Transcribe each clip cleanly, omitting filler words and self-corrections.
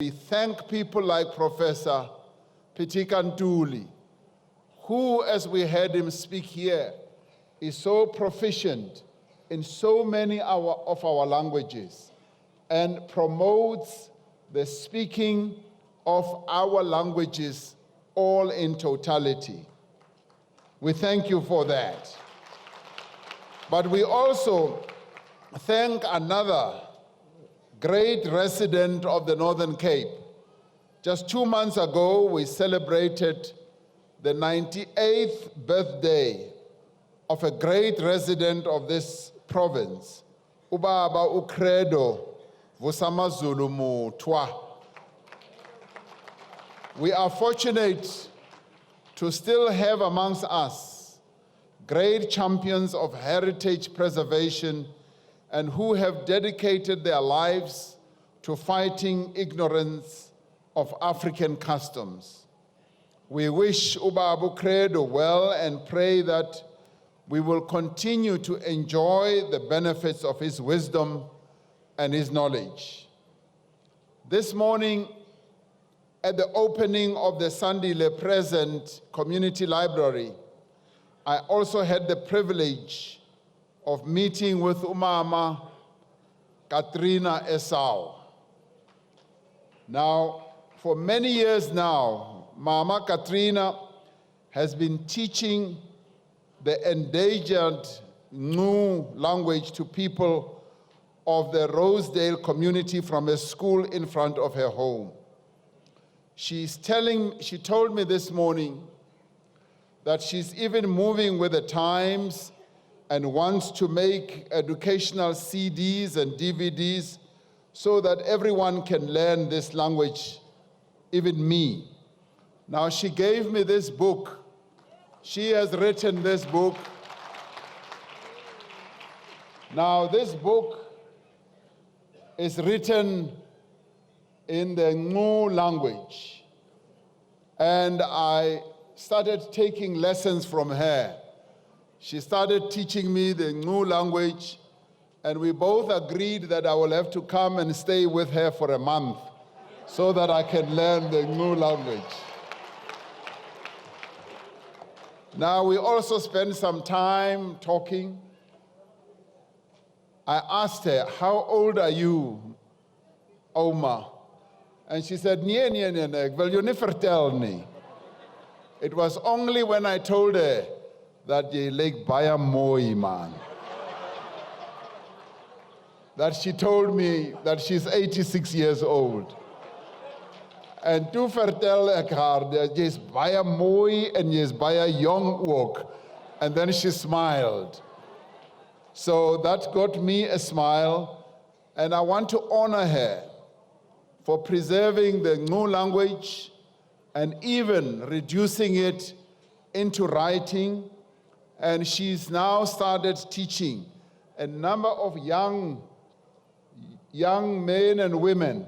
We thank people like Professor Ntuli, who, as we heard him speak here, is so proficient in so many of our languages and promotes the speaking of our languages all in totality. We thank you for that. But we also thank another great resident of the Northern Cape. Just 2 months ago, we celebrated the 98th birthday of a great resident of this province, Ubaba Ukredo Vusamazulu Mutwa. We are fortunate to still have amongst us great champions of heritage preservation and who have dedicated their lives to fighting ignorance of African customs. We wish Ubaba Ukredo well and pray that we will continue to enjoy the benefits of his wisdom and his knowledge. This morning, at the opening of the Sandile Present Community Library, I also had the privilege of meeting with Umama Katrina Esau. Now, for many years now, Mama Katrina has been teaching the endangered Ngu language to people of the Rosedale community from a school in front of her home. She told me this morning that she's even moving with the times and wants to make educational CDs and DVDs so that everyone can learn this language, even me. Now, she gave me this book. She has written this book. Now, this book is written in the Ngu language, and I started taking lessons from her. She started teaching me the Ngu language, and we both agreed that I will have to come and stay with her for a month so that I can learn the Ngu language. Now, we also spent some time talking. I asked her, "How old are you, Oma?" And she said, "Nee, ek wil jou nie vertel nie." It was only when I told her that jy lyk baie mooi, man, that she told me that she's 86 years old. En toe vertel ek haar dat jy's baie mooi en jy's baie jong ook. And then she smiled. So that got me a smile, and I want to honor her for preserving the Ngu language and even reducing it into writing. And she's now started teaching a number of young men and women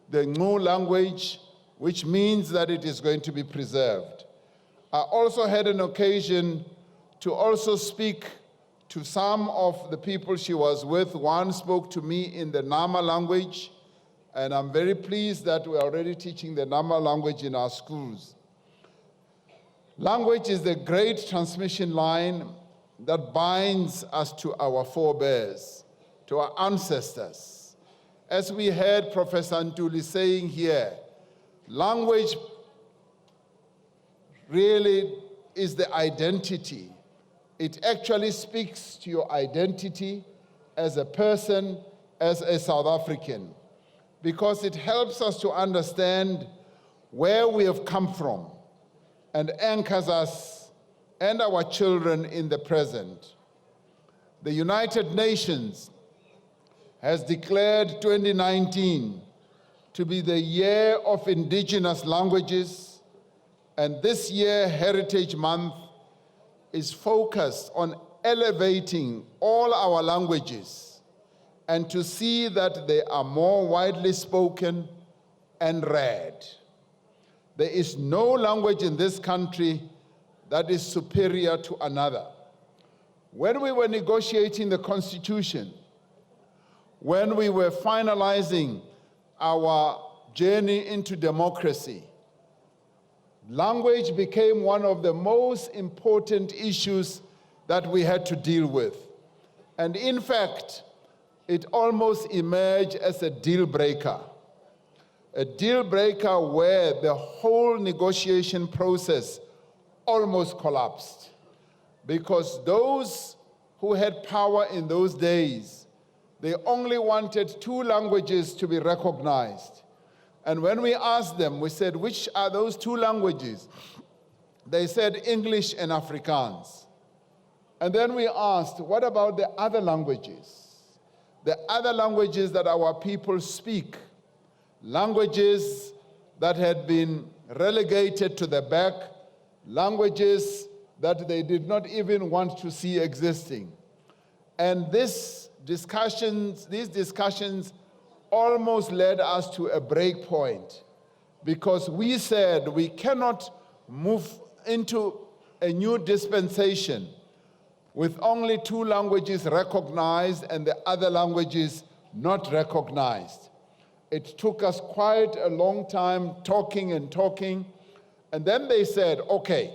the Ngu language, which means that it is going to be preserved. I also had an occasion to also speak to some of the people she was with. One spoke to me in the Nama language, and I'm very pleased that we're already teaching the Nama language in our schools. Language is the great transmission line that binds us to our forebears, to our ancestors. As we heard Professor Ntuli saying here, language really is the identity. It actually speaks to your identity as a person, as a South African, because it helps us to understand where we have come from and anchors us and our children in the present. The United Nations has declared 2019 to be the year of indigenous languages, and this year, Heritage Month, is focused on elevating all our languages and to see that they are more widely spoken and read. There is no language in this country that is superior to another. When we were negotiating the Constitution, when we were finalizing our journey into democracy, language became one of the most important issues that we had to deal with. And in fact, it almost emerged as a deal breaker where the whole negotiation process almost collapsed. Because those who had power in those days, they only wanted 2 languages to be recognized. And when we asked them, we said, which are those 2 languages? They said English and Afrikaans. And then we asked, what about the other languages? The other languages that our people speak, languages that had been relegated to the back, languages that they did not even want to see existing. And these discussions almost led us to a break point, because we said we cannot move into a new dispensation with only 2 languages recognized and the other languages not recognized. It took us quite a long time talking, and then they said, okay,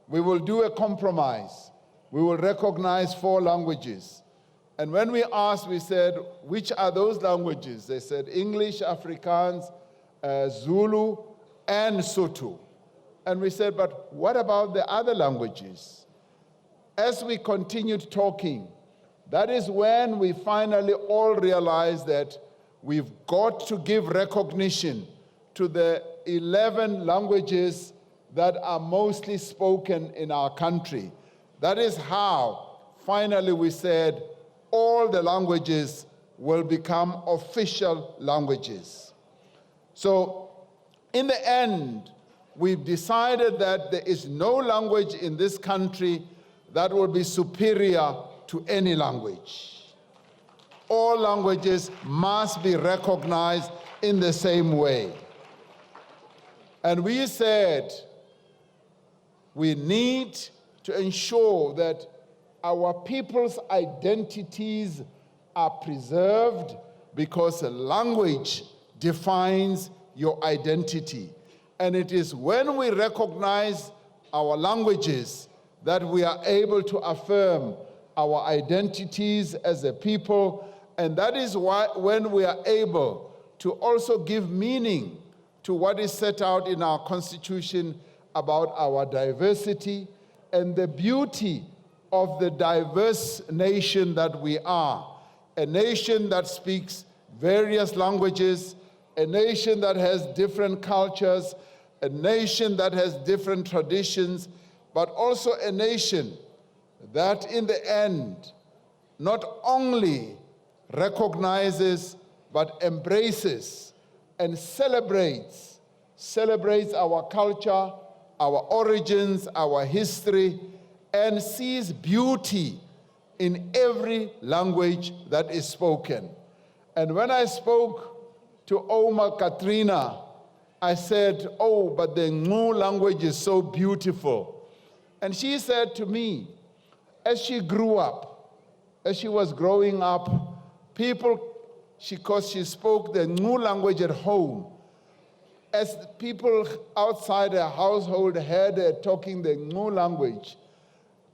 we will do a compromise. We will recognize 4 languages. And when we asked, we said, which are those languages? They said English, Afrikaans, Zulu, and Sotho. And we said, but what about the other languages? As we continued talking, that is when we finally all realized that we've got to give recognition to the 11 languages that are mostly spoken in our country. That is how finally we said all the languages will become official languages. So in the end, we've decided that there is no language in this country that will be superior to any language. All languages must be recognized in the same way. And we said we need to ensure that our people's identities are preserved, because language defines your identity. And it is when we recognize our languages that we are able to affirm our identities as a people, and that is why when we are able to also give meaning to what is set out in our Constitution about our diversity and the beauty of the diverse nation that we are, a nation that speaks various languages, a nation that has different cultures, a nation that has different traditions, but also a nation that in the end not only recognizes but embraces and celebrates our culture, our origins, our history, and sees beauty in every language that is spoken. And when I spoke to Oma Katrina, I said, oh, but the Ngu language is so beautiful. And she said to me, as she grew up, as she was growing up, because she spoke the Ngu language at home, as people outside her household heard her talking the Ngu language,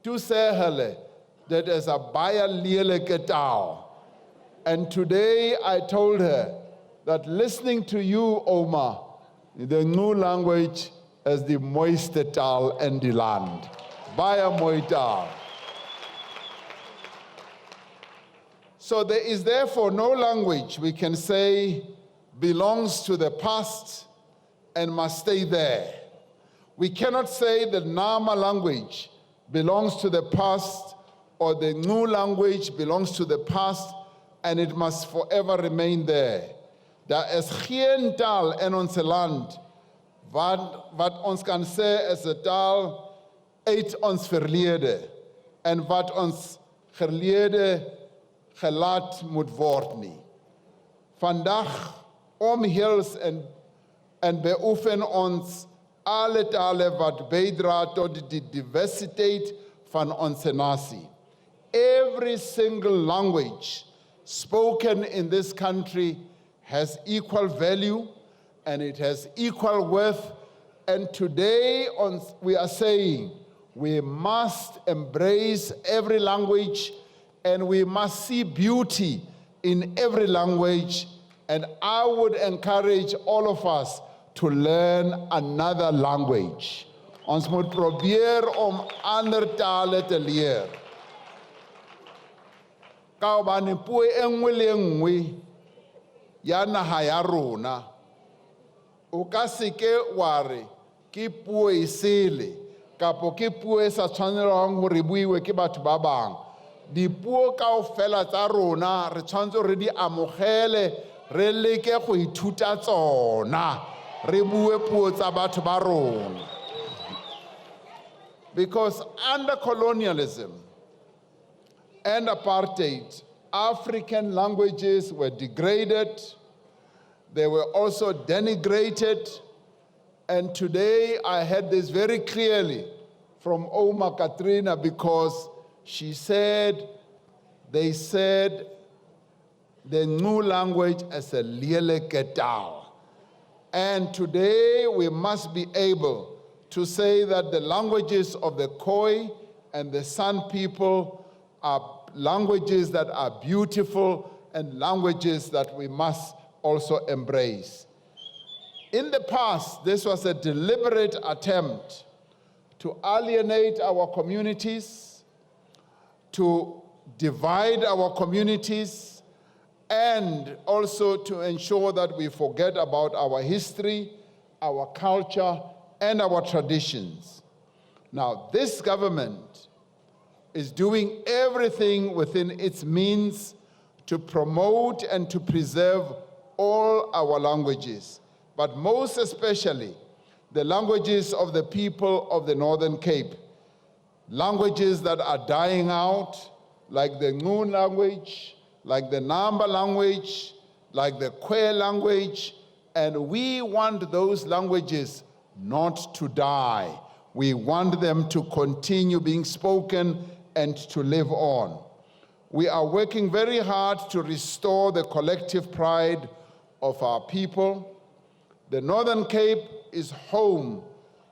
to say her that as a baya lelike taal. And today I told her that listening to you, Oma, the Ngu language is the mooiste taal in the land. Baya mooi taal. So there is therefore no language we can say belongs to the past and must stay there. We cannot say the Nama language belongs to the past or the Ngu language belongs to the past and it must forever remain there. Daar is geen taal in ons land wat ons kan sê is 'n taal uit ons verlede en wat ons verlede gelaat moet word nie. Vandag omhels en beoefen ons alle tale wat bydra tot die diversiteit van ons nasie. Every single language spoken in this country has equal value and it has equal worth. And today we are saying we must embrace every language and we must see beauty in every language. And I would encourage all of us to learn another language. Ons moet probeer om ander tale te leer. Ka hobane puo e nngwe le nngwe ya naha ya rona, o ka se ke wa re ke puo e sele kapo ke puo e sa tshwanelang hore buiwe ke batho ba bang. Dipuo kaofela tsa rona re tshwanetse re di amogele, re leke go ithuta tsona, re bue puo tsa batho ba rona. Because under colonialism and apartheid, African languages were degraded, they were also denigrated, and today I heard this very clearly from Oma Katrina, because she said, they said the new language is a Lieleketal. And today we must be able to say that the languages of the Khoi and the San people are languages that are beautiful and languages that we must also embrace. In the past, this was a deliberate attempt to alienate our communities, to divide our communities, and also to ensure that we forget about our history, our culture, and our traditions. Now, this government is doing everything within its means to promote and to preserve all our languages, but most especially the languages of the people of the Northern Cape, languages that are dying out, like the Ngun language, like the Namba language, like the Kwe language, and we want those languages not to die. We want them to continue being spoken and to live on. We are working very hard to restore the collective pride of our people. The Northern Cape is home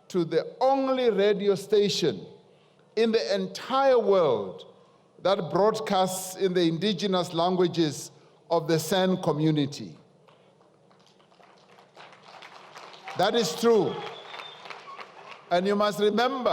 to the only radio station in the entire world that broadcasts in the indigenous languages of the San community. That is true. And you must remember